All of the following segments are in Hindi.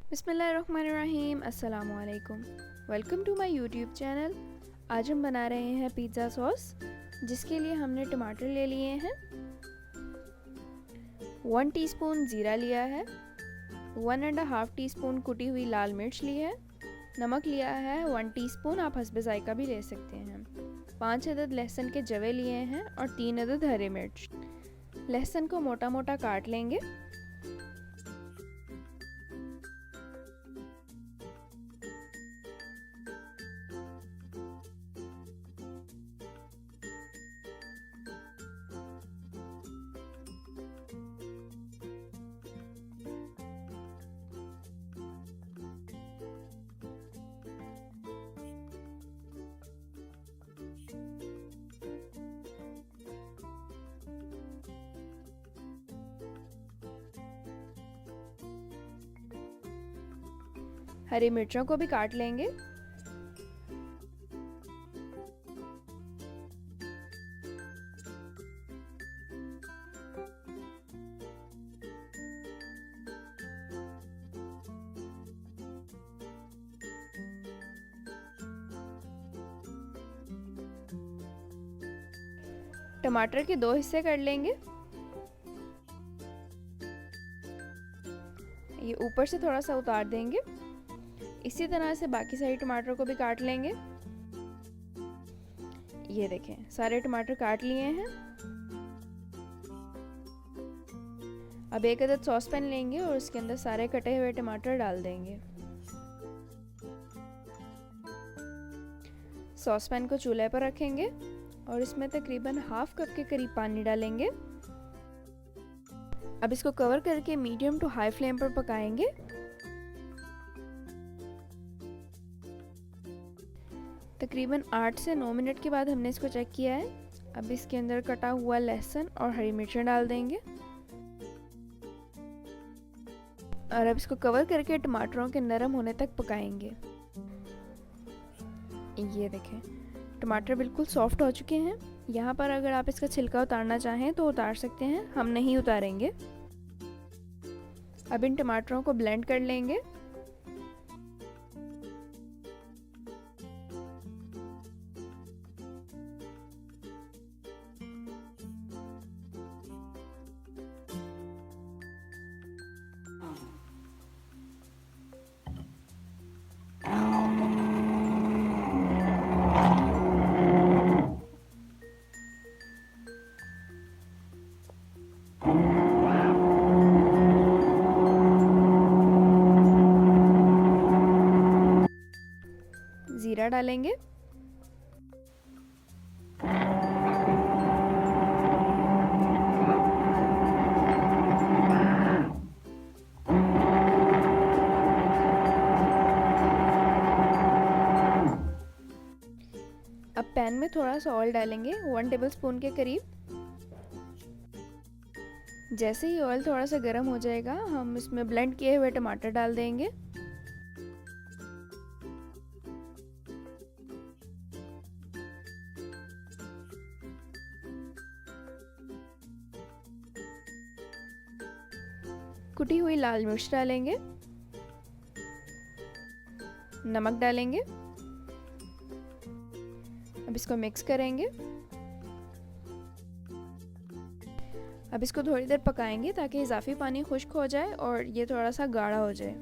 बिस्मिल्लाहिर्रहमानिर्रहीम। अस्सलाम वालेकुम। Welcome to my YouTube channel. आज हम बना रहे हैं पिज़्ज़ा सॉस, जिसके लिए हमने टमाटर ले लिए हैं, 1 टीस्पून ज़ीरा लिया है, 1.5 टीस्पून कुटी हुई लाल मिर्च ली है, नमक लिया है 1 टीस्पून, आप हस्बे ज़ायका भी ले सकते हैं, 5 अदद लहसुन के जवे लिए हैं और 3 अदद हरे मिर्च। लहसुन को मोटा मोटा काट लेंगे। हरी मिर्चों को भी काट लेंगे। टमाटर के 2 हिस्से कर लेंगे। ये ऊपर से थोड़ा सा उतार देंगे। इसी तरह से बाकी सारे टमाटर को भी काट लेंगे। ये देखें, सारे टमाटर काट लिए हैं। अब एक अदद सॉस पैन लेंगे और उसके अंदर सारे कटे हुए टमाटर डाल देंगे। सॉस पैन को चूल्हे पर रखेंगे और इसमें तकरीबन हाफ कप के करीब पानी डालेंगे। अब इसको कवर करके मीडियम टू हाई फ्लेम पर पकाएंगे। तकरीबन 8 से 9 मिनट के बाद हमने इसको चेक किया है। अब इसके अंदर कटा हुआ लहसुन और हरी मिर्चें डाल देंगे और अब इसको कवर करके टमाटरों के नरम होने तक पकाएंगे। ये देखें, टमाटर बिल्कुल सॉफ्ट हो चुके हैं। यहाँ पर अगर आप इसका छिलका उतारना चाहें तो उतार सकते हैं, हम नहीं उतारेंगे। अब इन टमाटरों को ब्लेंड कर लेंगे। ज़ीरा डालेंगे। अब पैन में थोड़ा सा ऑयल डालेंगे, 1 टेबलस्पून के करीब। जैसे ही ऑयल थोड़ा सा गर्म हो जाएगा, हम इसमें ब्लेंड किए हुए टमाटर डाल देंगे। कुटी हुई लाल मिर्च डालेंगे, नमक डालेंगे। अब इसको मिक्स करेंगे। अब इसको थोड़ी देर पकाएंगे ताकि इजाफी पानी खुश्क हो जाए और ये थोड़ा सा गाढ़ा हो जाए।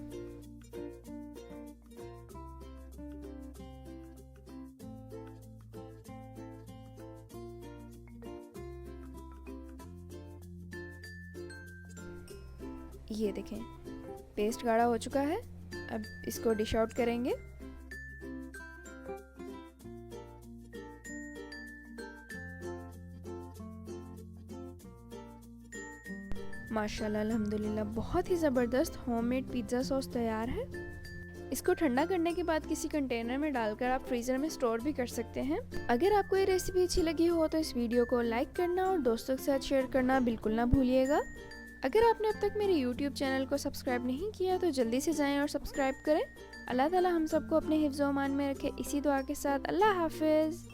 ये देखें, पेस्ट गाढ़ा हो चुका है। अब इसको डिश आउट करेंगे। माशाल्लाह, अल्हम्दुलिल्लाह, बहुत ही ज़बरदस्त होममेड पिज़्ज़ा सॉस तैयार है। इसको ठंडा करने के बाद किसी कंटेनर में डालकर आप फ्रीज़र में स्टोर भी कर सकते हैं। अगर आपको ये रेसिपी अच्छी लगी हो तो इस वीडियो को लाइक करना और दोस्तों के साथ शेयर करना बिल्कुल ना भूलिएगा। अगर आपने अब तक मेरे यूट्यूब चैनल को सब्सक्राइब नहीं किया तो जल्दी से जाएं और सब्सक्राइब करें। अल्लाह ताला हम सबको अपने हिफ्ज़-ओ-अमान में रखे, इसी दुआ के साथ अल्लाह हाफिज़।